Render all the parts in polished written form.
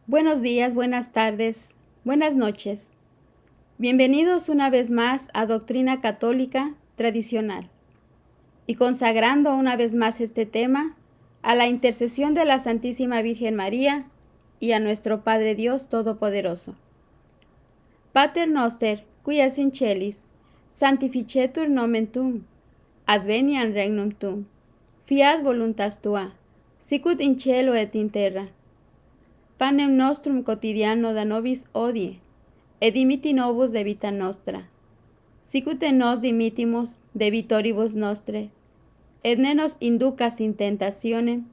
Buenos días, buenas tardes, buenas noches. Bienvenidos una vez más a Doctrina Católica Tradicional y consagrando una vez más este tema a la intercesión de la Santísima Virgen María y a nuestro Padre Dios Todopoderoso. Pater noster, qui es in celis, sanctificetur nomen tuum, adveniat regnum tuum, fiat voluntas tua, sicut in cielo et in terra. Panem nostrum quotidiano da nobis hodie, et dimitti nobis debita nostra, sicut nos dimittimus debitoribus nostre, et ne nos inducas in tentationem,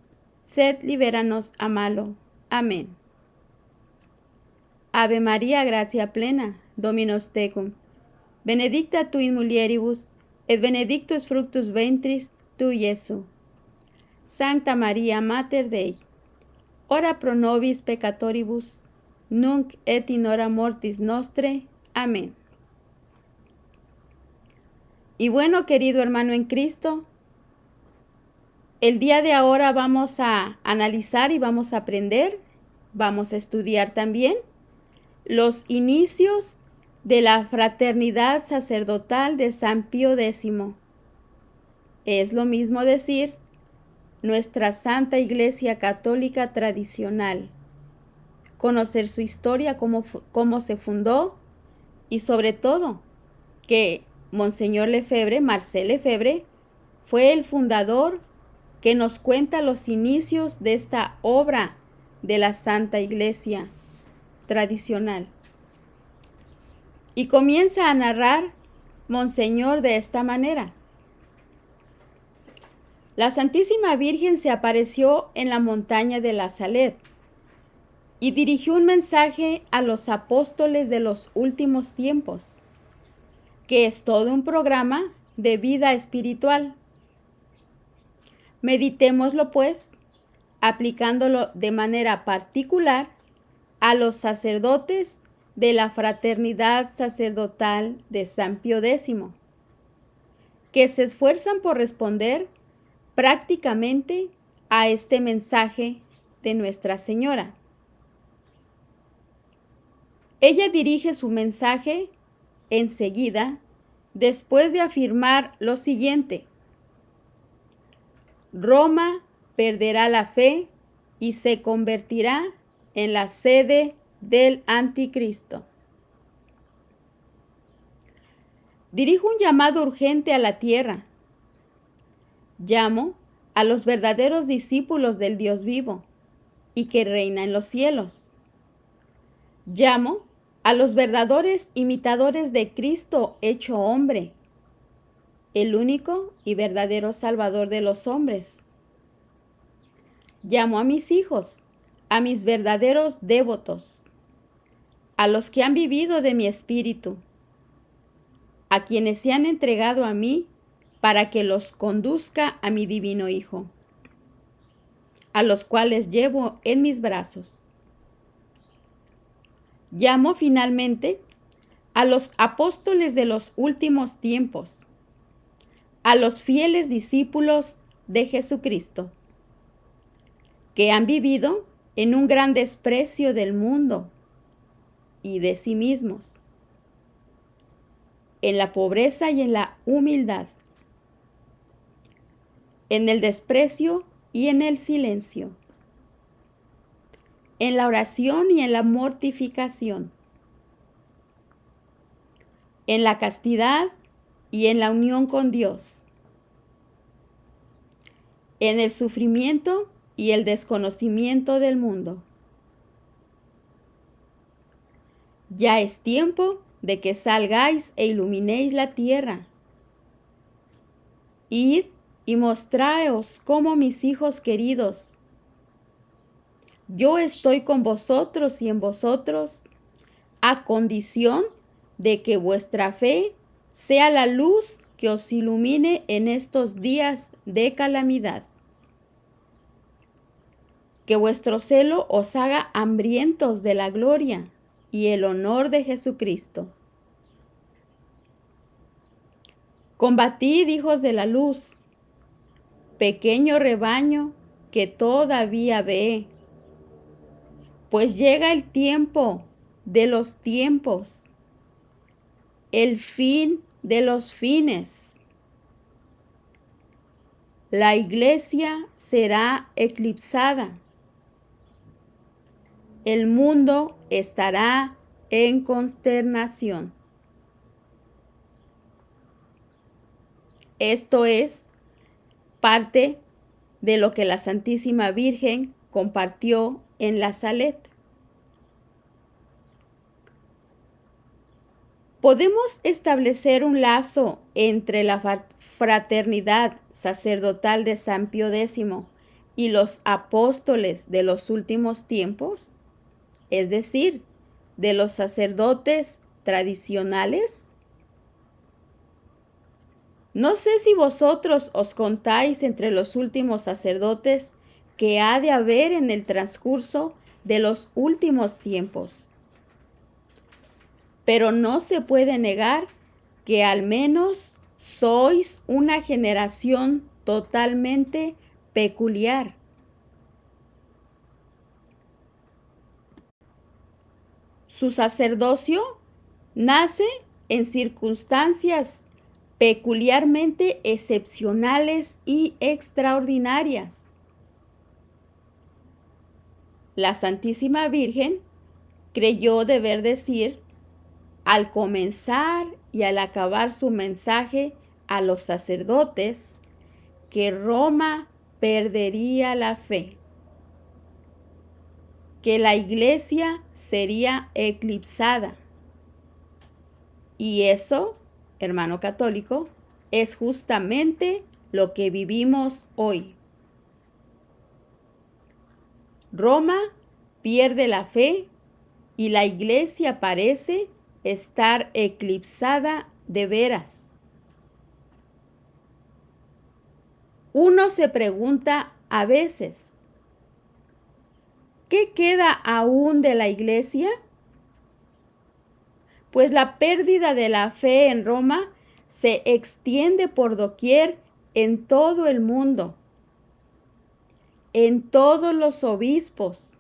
sed libera nos a malo. Amén. Ave Maria, gratia plena, Dominus tecum, benedicta tu in mulieribus, et benedictus fructus ventris tui, Iesu. Sancta Maria, Mater Dei, ora pro nobis peccatoribus, nunc et in hora mortis nostre. Amén. Y bueno, querido hermano en Cristo, el día de ahora vamos a analizar y vamos a aprender, vamos a estudiar también los inicios de la fraternidad sacerdotal de San Pío X. Es lo mismo decir nuestra Santa Iglesia Católica tradicional. Conocer su historia, cómo se fundó y sobre todo que Monseñor Lefebvre, Marcel Lefebvre, fue el fundador que nos cuenta los inicios de esta obra de la Santa Iglesia tradicional. Y comienza a narrar Monseñor de esta manera. La Santísima Virgen se apareció en la montaña de la Salet y dirigió un mensaje a los apóstoles de los últimos tiempos, que es todo un programa de vida espiritual. Meditémoslo, pues, aplicándolo de manera particular a los sacerdotes de la fraternidad sacerdotal de San Pío X, que se esfuerzan por responder prácticamente a este mensaje de Nuestra Señora. Ella dirige su mensaje enseguida, después de afirmar lo siguiente: Roma perderá la fe y se convertirá en la sede del Anticristo. Dirijo un llamado urgente a la tierra. Llamo a los verdaderos discípulos del Dios vivo y que reina en los cielos. Llamo a los verdaderos imitadores de Cristo hecho hombre, el único y verdadero Salvador de los hombres. Llamo a mis hijos, a mis verdaderos devotos, a los que han vivido de mi espíritu, a quienes se han entregado a mí para que los conduzca a mi divino Hijo, a los cuales llevo en mis brazos. Llamo finalmente a los apóstoles de los últimos tiempos, a los fieles discípulos de Jesucristo, que han vivido en un gran desprecio del mundo y de sí mismos, en la pobreza y en la humildad, en el desprecio y en el silencio, en la oración y en la mortificación, en la castidad y en la unión con Dios, en el sufrimiento y el desconocimiento del mundo. Ya es tiempo de que salgáis e iluminéis la tierra. Id y mostraos como mis hijos queridos. Yo estoy con vosotros y en vosotros, a condición de que vuestra fe sea la luz que os ilumine en estos días de calamidad. Que vuestro celo os haga hambrientos de la gloria y el honor de Jesucristo. Combatid, hijos de la luz, pequeño rebaño que todavía ve, pues llega el tiempo de los tiempos, el fin de los fines. La iglesia será eclipsada. El mundo estará en consternación. Esto es parte de lo que la Santísima Virgen compartió en la Salet. Podemos establecer un lazo entre la fraternidad sacerdotal de San Pío X y los apóstoles de los últimos tiempos, es decir, de los sacerdotes tradicionales. No sé si vosotros os contáis entre los últimos sacerdotes que ha de haber en el transcurso de los últimos tiempos. Pero no se puede negar que al menos sois una generación totalmente peculiar. Su sacerdocio nace en circunstancias peculiarmente excepcionales y extraordinarias. La Santísima Virgen creyó deber decir, al comenzar y al acabar su mensaje a los sacerdotes, que Roma perdería la fe, que la iglesia sería eclipsada. Y eso, hermano católico, es justamente lo que vivimos hoy. Roma pierde la fe y la iglesia parece estar eclipsada de veras. Uno se pregunta a veces, ¿qué queda aún de la iglesia? Pues la pérdida de la fe en Roma se extiende por doquier en todo el mundo, en todos los obispos.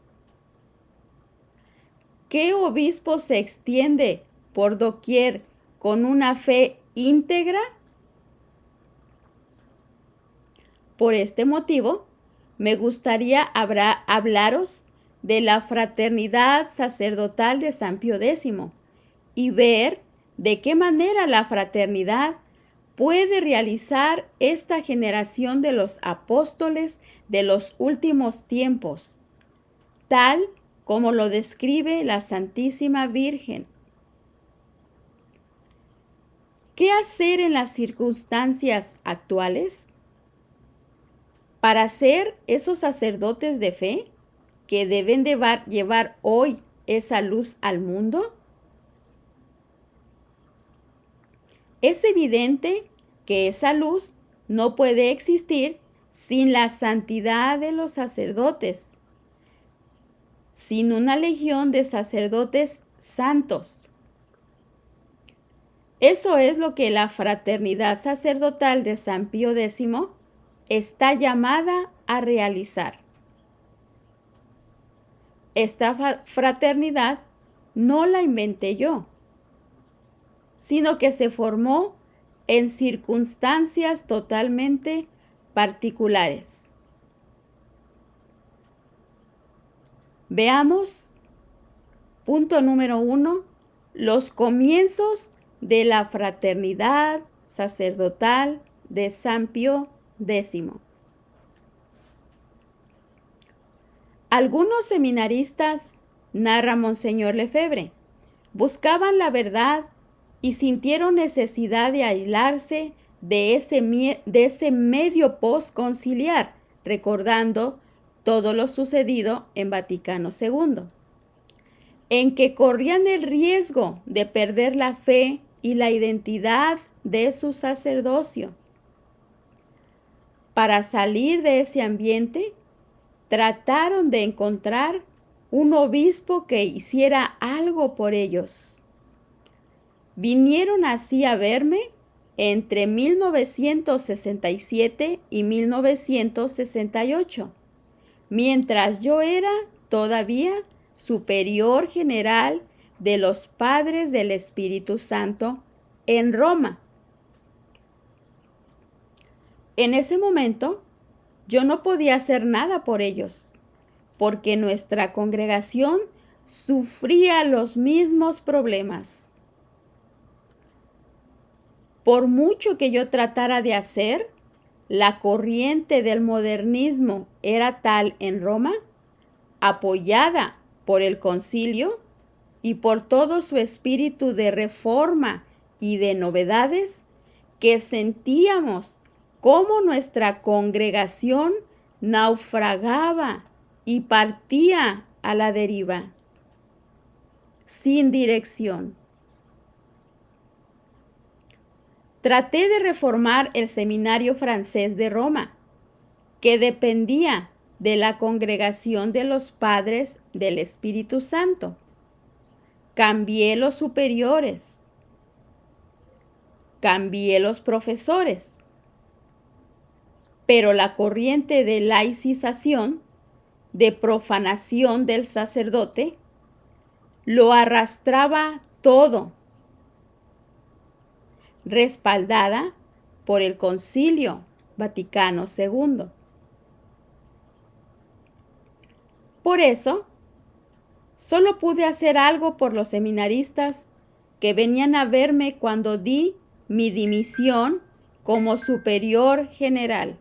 ¿Qué obispo se extiende por doquier con una fe íntegra? Por este motivo, me gustaría hablaros de la fraternidad sacerdotal de San Pío X y ver de qué manera la fraternidad puede realizar esta generación de los apóstoles de los últimos tiempos, tal como lo describe la Santísima Virgen. ¿Qué hacer en las circunstancias actuales para ser esos sacerdotes de fe que deben llevar hoy esa luz al mundo? Es evidente que esa luz no puede existir sin la santidad de los sacerdotes, sin una legión de sacerdotes santos. Eso es lo que la fraternidad sacerdotal de San Pío X está llamada a realizar. Esta fraternidad no la inventé yo, sino que se formó en circunstancias totalmente particulares. Veamos, punto número 1, los comienzos de la fraternidad sacerdotal de San Pío X. Algunos seminaristas, narra Monseñor Lefebvre, buscaban la verdad y sintieron necesidad de aislarse de ese medio postconciliar, recordando todo lo sucedido en Vaticano II, en que corrían el riesgo de perder la fe y la identidad de su sacerdocio. Para salir de ese ambiente, trataron de encontrar un obispo que hiciera algo por ellos. Vinieron así a verme entre 1967 y 1968, mientras yo era todavía superior general de los padres del Espíritu Santo en Roma. En ese momento, yo no podía hacer nada por ellos, porque nuestra congregación sufría los mismos problemas. Por mucho que yo tratara de hacer, la corriente del modernismo era tal en Roma, apoyada por el concilio y por todo su espíritu de reforma y de novedades, que sentíamos cómo nuestra congregación naufragaba y partía a la deriva, sin dirección. Traté de reformar el seminario francés de Roma, que dependía de la congregación de los padres del Espíritu Santo. Cambié los superiores, cambié los profesores, pero la corriente de laicización, de profanación del sacerdote, lo arrastraba todo, respaldada por el Concilio Vaticano II. Por eso, solo pude hacer algo por los seminaristas que venían a verme cuando di mi dimisión como superior general.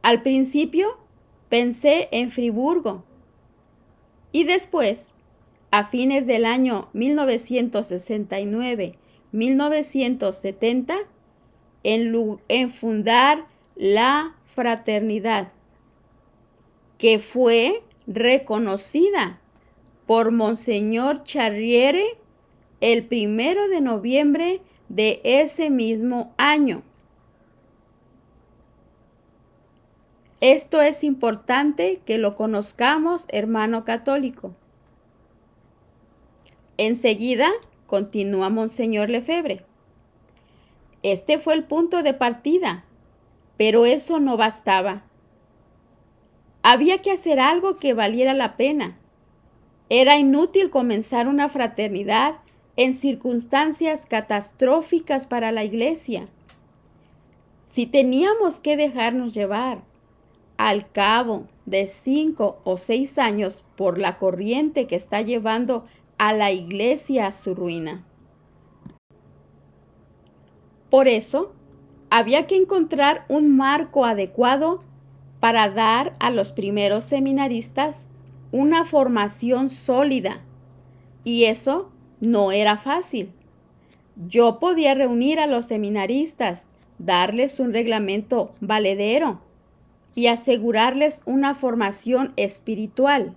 Al principio pensé en Friburgo y después, a fines del año 1969-1970, en fundar la fraternidad, que fue reconocida por Monseñor Charriere el 1 de noviembre de ese mismo año. Esto es importante que lo conozcamos, hermano católico. Enseguida continúa Monseñor Lefebvre. Este fue el punto de partida, pero eso no bastaba. Había que hacer algo que valiera la pena. Era inútil comenzar una fraternidad en circunstancias catastróficas para la Iglesia. Si teníamos que dejarnos llevar al cabo de 5 o 6 años por la corriente que está llevando a la Iglesia a su ruina. Por eso, había que encontrar un marco adecuado para dar a los primeros seminaristas una formación sólida, y eso no era fácil. Yo podía reunir a los seminaristas, darles un reglamento valedero y asegurarles una formación espiritual,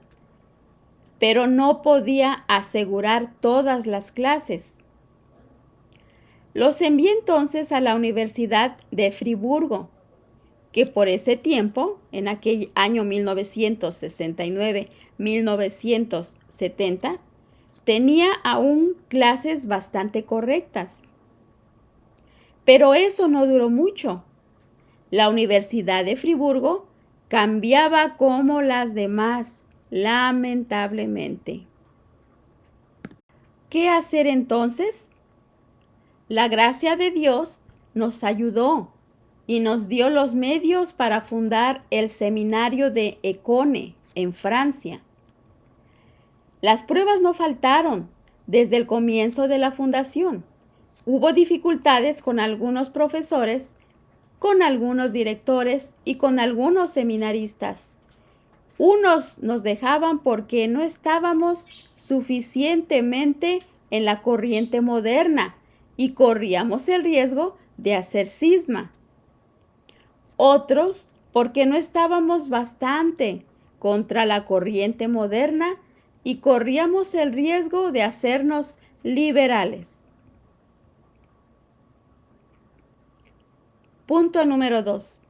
pero no podía asegurar todas las clases. Los envié entonces a la Universidad de Friburgo, que por ese tiempo, en aquel año 1969-1970, tenía aún clases bastante correctas. Pero eso no duró mucho. La Universidad de Friburgo cambiaba como las demás, lamentablemente. ¿Qué hacer entonces? La gracia de Dios nos ayudó y nos dio los medios para fundar el seminario de École en Francia. Las pruebas no faltaron desde el comienzo de la fundación. Hubo dificultades con algunos profesores, con algunos directores y con algunos seminaristas. Unos nos dejaban porque no estábamos suficientemente en la corriente moderna y corríamos el riesgo de hacer cisma. Otros porque no estábamos bastante contra la corriente moderna y corríamos el riesgo de hacernos liberales. Punto número 2.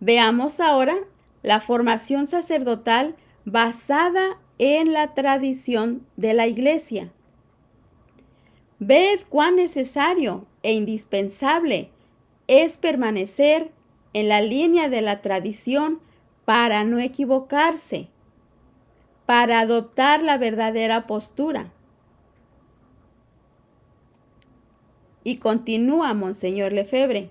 Veamos ahora la formación sacerdotal basada en la tradición de la Iglesia. Ved cuán necesario e indispensable es permanecer en la línea de la tradición para no equivocarse para adoptar la verdadera postura. Y continúa Monseñor Lefebvre.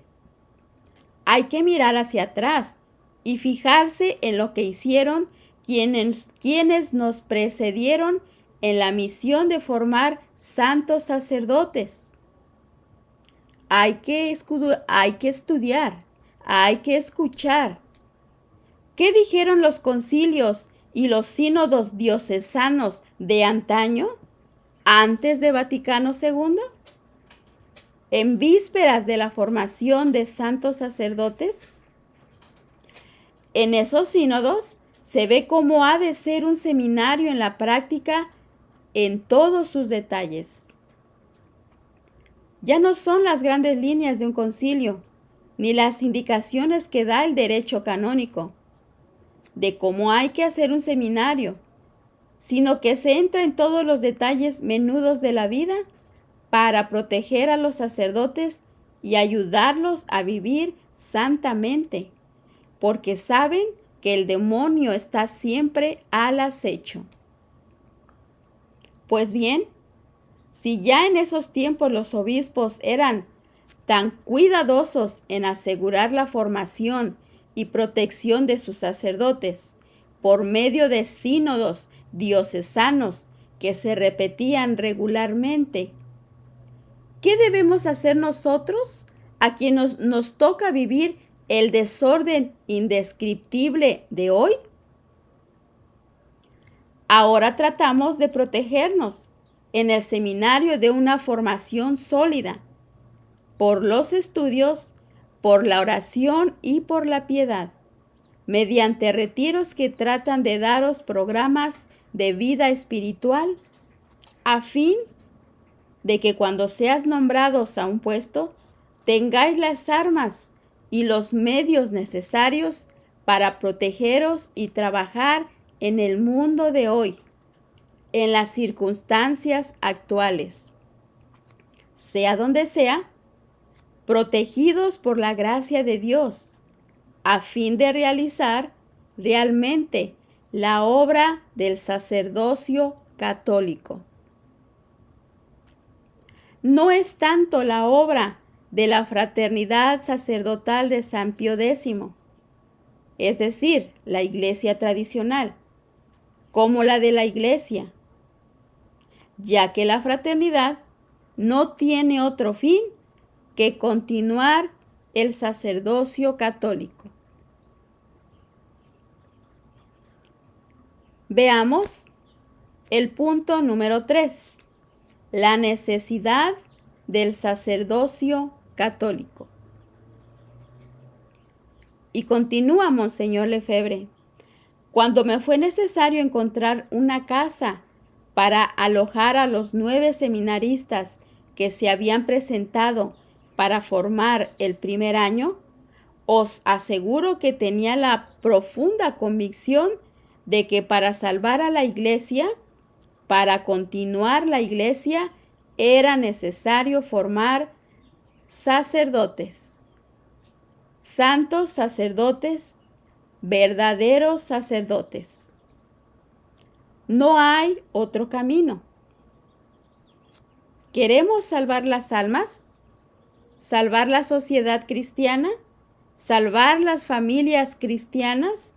Hay que mirar hacia atrás y fijarse en lo que hicieron quienes nos precedieron en la misión de formar santos sacerdotes. Hay que estudiar, hay que escuchar. ¿Qué dijeron los concilios y los sínodos diocesanos de antaño, antes de Vaticano II? En vísperas de la formación de santos sacerdotes. En esos sínodos se ve cómo ha de ser un seminario en la práctica en todos sus detalles. Ya no son las grandes líneas de un concilio, ni las indicaciones que da el derecho canónico de cómo hay que hacer un seminario, sino que se entra en todos los detalles menudos de la vida para proteger a los sacerdotes y ayudarlos a vivir santamente, porque saben que el demonio está siempre al acecho. Pues bien, si ya en esos tiempos los obispos eran tan cuidadosos en asegurar la formación y protección de sus sacerdotes por medio de sínodos diocesanos que se repetían regularmente, ¿qué debemos hacer nosotros a quienes nos toca vivir el desorden indescriptible de hoy? Ahora tratamos de protegernos en el seminario de una formación sólida, por los estudios, por la oración y por la piedad, mediante retiros que tratan de daros programas de vida espiritual, a fin de que cuando seas nombrados a un puesto, tengáis las armas y los medios necesarios para protegeros y trabajar en el mundo de hoy, en las circunstancias actuales, sea donde sea, protegidos por la gracia de Dios, a fin de realizar realmente la obra del sacerdocio católico. No es tanto la obra de la fraternidad sacerdotal de San Pío X, es decir, la Iglesia tradicional, como la de la Iglesia, ya que la fraternidad no tiene otro fin que continuar el sacerdocio católico. Veamos el punto número 3, la necesidad del sacerdocio católico. Y continúa Monseñor Lefebvre. Cuando me fue necesario encontrar una casa para alojar a los 9 seminaristas que se habían presentado para formar el primer año, os aseguro que tenía la profunda convicción de que para salvar a la Iglesia, para continuar la Iglesia, era necesario formar sacerdotes, santos sacerdotes, verdaderos sacerdotes. No hay otro camino. ¿Queremos salvar las almas? ¿Salvar la sociedad cristiana? ¿Salvar las familias cristianas?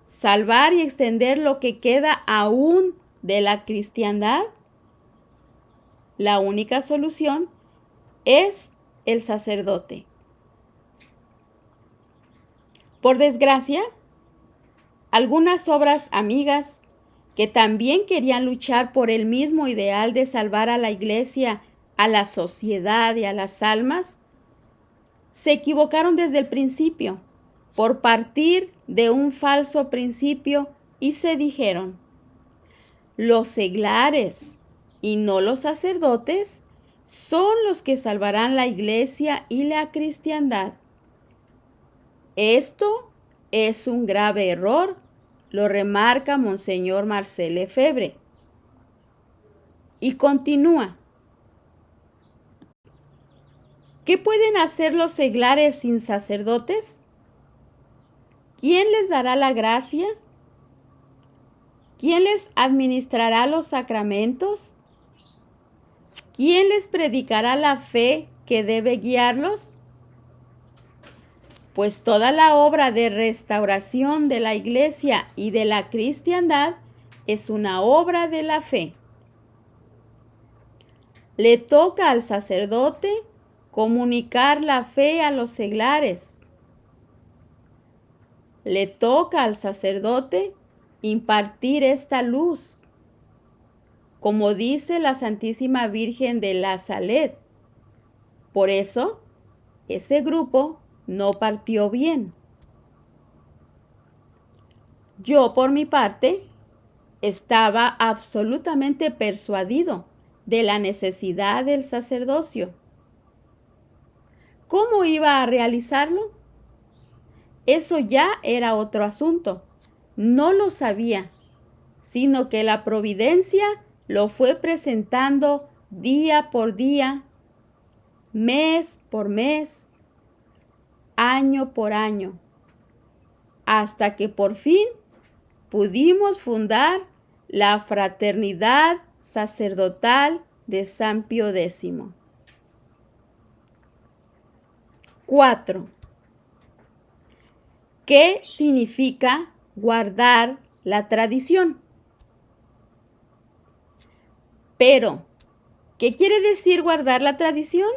¿Salvar y extender lo que queda aún de la cristiandad? La única solución es el sacerdote. Por desgracia, algunas obras amigas que también querían luchar por el mismo ideal de salvar a la Iglesia, a la sociedad y a las almas, se equivocaron desde el principio por partir de un falso principio y se dijeron: los seglares y no los sacerdotes son los que salvarán la Iglesia y la cristiandad. Esto es un grave error, lo remarca Monseñor Marcel Lefebvre. Y continúa. ¿Qué pueden hacer los seglares sin sacerdotes? ¿Quién les dará la gracia? ¿Quién les administrará los sacramentos? ¿Quién les predicará la fe que debe guiarlos? Pues toda la obra de restauración de la Iglesia y de la cristiandad es una obra de la fe. Le toca al sacerdote comunicar la fe a los seglares. Le toca al sacerdote impartir esta luz. Como dice la Santísima Virgen de la Salet. Por eso, ese grupo no partió bien. Yo, por mi parte, estaba absolutamente persuadido de la necesidad del sacerdocio. ¿Cómo iba a realizarlo? Eso ya era otro asunto. No lo sabía, sino que la providencia lo fue presentando día por día, mes por mes, año por año, hasta que por fin pudimos fundar la Fraternidad Sacerdotal de San Pío X. 4. ¿Qué significa guardar la tradición? Pero, ¿qué quiere decir guardar la tradición?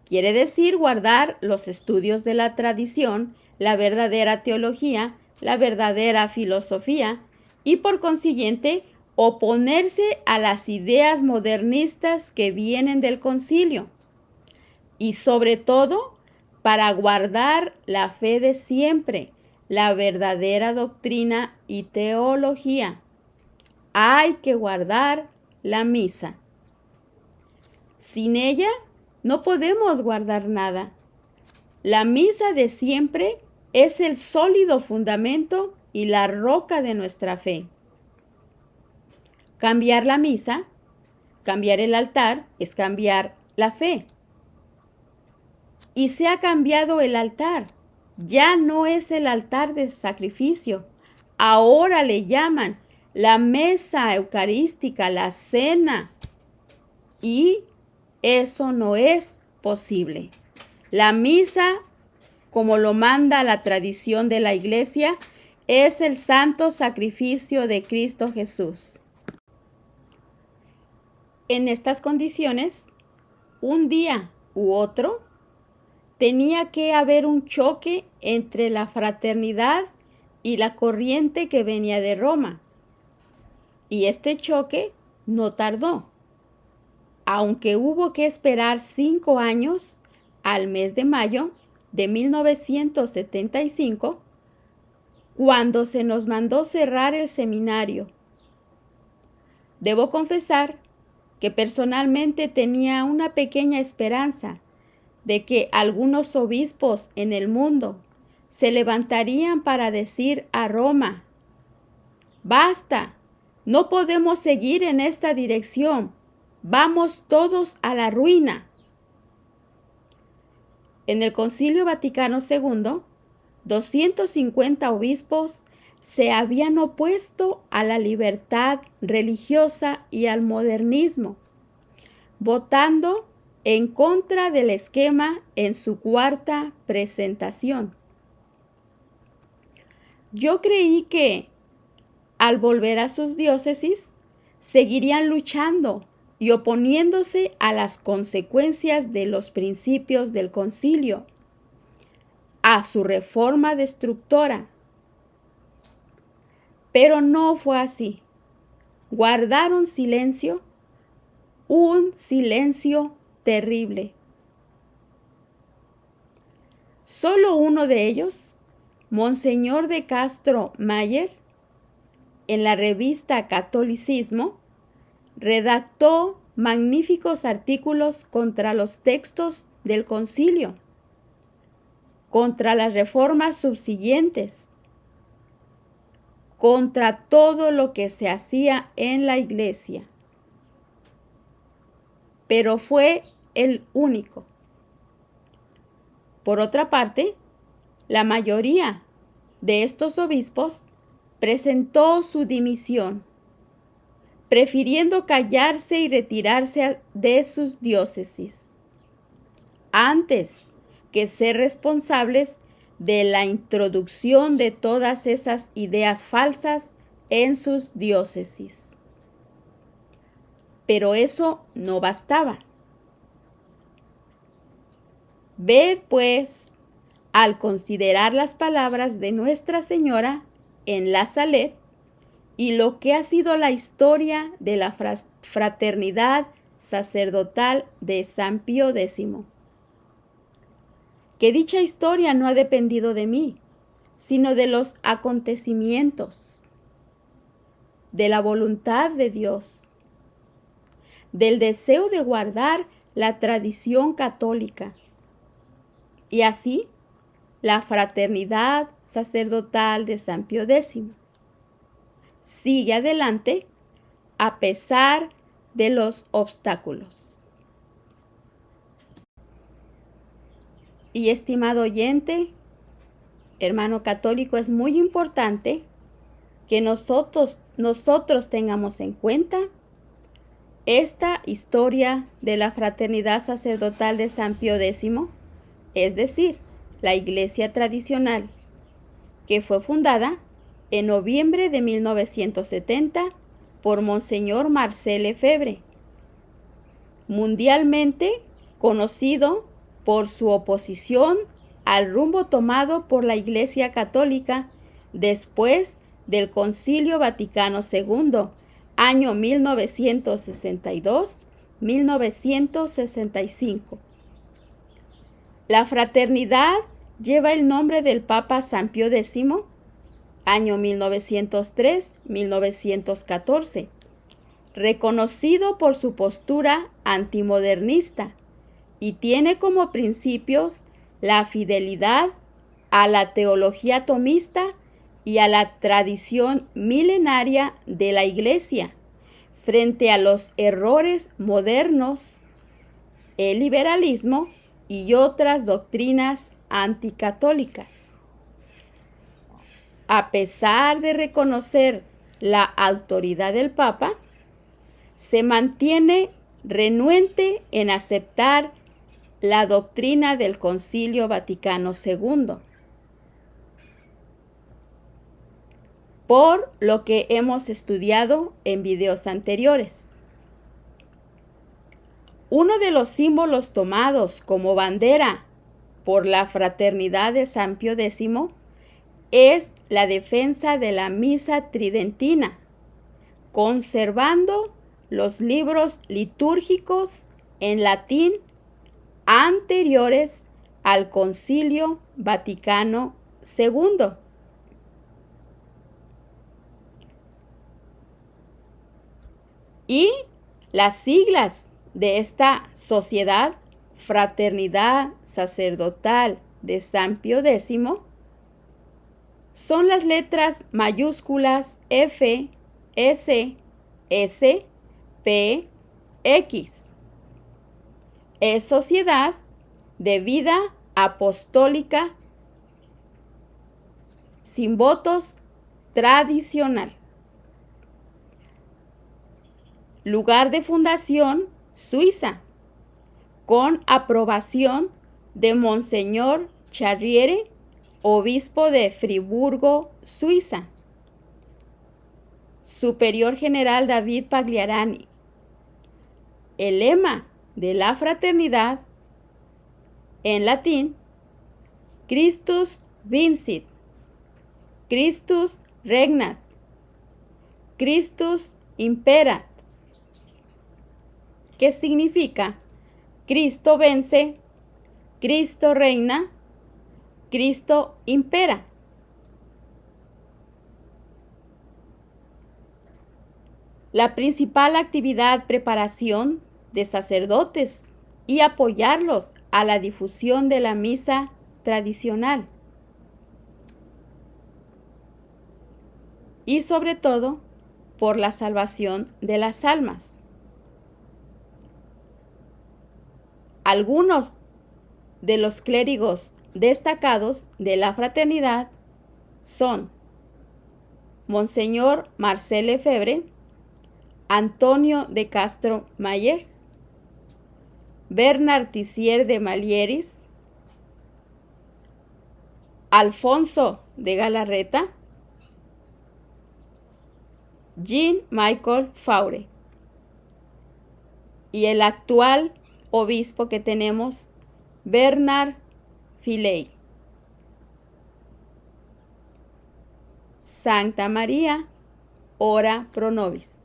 Quiere decir guardar los estudios de la tradición, la verdadera teología, la verdadera filosofía y por consiguiente oponerse a las ideas modernistas que vienen del concilio. Y sobre todo, para guardar la fe de siempre, la verdadera doctrina y teología. Hay que guardar la misa. Sin ella no podemos guardar nada. La misa de siempre es el sólido fundamento y la roca de nuestra fe. Cambiar la misa, cambiar el altar, es cambiar la fe. Y se ha cambiado el altar. Ya no es el altar de sacrificio. Ahora le llaman la mesa eucarística, la cena. Y eso no es posible. La misa, como lo manda la tradición de la Iglesia, es el santo sacrificio de Cristo Jesús. En estas condiciones, un día u otro, tenía que haber un choque entre la fraternidad y la corriente que venía de Roma. Y este choque no tardó, aunque hubo que esperar 5 años al mes de mayo de 1975, cuando se nos mandó cerrar el seminario. Debo confesar que personalmente tenía una pequeña esperanza de que algunos obispos en el mundo se levantarían para decir a Roma: ¡basta! No podemos seguir en esta dirección. Vamos todos a la ruina. En el Concilio Vaticano II, 250 obispos se habían opuesto a la libertad religiosa y al modernismo, votando en contra del esquema en su 4ª presentación. Yo creí que, al volver a sus diócesis, seguirían luchando y oponiéndose a las consecuencias de los principios del concilio, a su reforma destructora. Pero no fue así. Guardaron silencio, un silencio terrible. Solo uno de ellos, Monseñor de Castro Mayer, en la revista Catolicismo, redactó magníficos artículos contra los textos del concilio, contra las reformas subsiguientes, contra todo lo que se hacía en la Iglesia. Pero fue el único. Por otra parte, la mayoría de estos obispos presentó su dimisión prefiriendo callarse y retirarse de sus diócesis, antes que ser responsables de la introducción de todas esas ideas falsas en sus diócesis. Pero eso no bastaba. Ved, pues, al considerar las palabras de Nuestra Señora en la Salet y lo que ha sido la historia de la fraternidad sacerdotal de San Pío X, que dicha historia no ha dependido de mí, sino de los acontecimientos, de la voluntad de Dios, del deseo de guardar la tradición católica. Y así, la fraternidad sacerdotal de San Pío X sigue adelante a pesar de los obstáculos. Y estimado oyente, hermano católico, es muy importante que nosotros tengamos en cuenta esta historia de la fraternidad sacerdotal de San Pío X, es decir, la iglesia tradicional, que fue fundada en noviembre de 1970 por Monseñor Marcel Lefebvre, mundialmente conocido por su oposición al rumbo tomado por la Iglesia Católica después del Concilio Vaticano II, año 1962-1965. La fraternidad lleva el nombre del Papa San Pío X, año 1903-1914, reconocido por su postura antimodernista y tiene como principios la fidelidad a la teología tomista y a la tradición milenaria de la Iglesia frente a los errores modernos, el liberalismo y otras doctrinas anticatólicas. A pesar de reconocer la autoridad del Papa, se mantiene renuente en aceptar la doctrina del Concilio Vaticano II, por lo que hemos estudiado en videos anteriores. Uno de los símbolos tomados como bandera por la fraternidad de San Pío X es la defensa de la misa tridentina, conservando los libros litúrgicos en latín anteriores al Concilio Vaticano II. Y las siglas de esta sociedad, Fraternidad Sacerdotal de San Pío X, son las letras mayúsculas F, S, S, P, X. Es Sociedad de Vida Apostólica sin votos tradicional. Lugar de fundación, Suiza, con aprobación de Monseñor Charriere, obispo de Friburgo, Suiza. Superior General David Pagliarani. El lema de la fraternidad, en latín, Christus vincit, Christus regnat, Christus imperat, que significa Cristo vence, Cristo reina, Cristo impera. La principal actividad preparación de sacerdotes y apoyarlos a la difusión de la misa tradicional. Y sobre todo, por la salvación de las almas. Algunos de los clérigos destacados de la fraternidad son Monseñor Marcel Lefebvre, Antonio de Castro Mayer, Bernard Tissier de Malieris, Alfonso de Galarreta, Jean-Michel Faure. Y el actual obispo que tenemos, Bernard Filey. Santa María, ora pro nobis.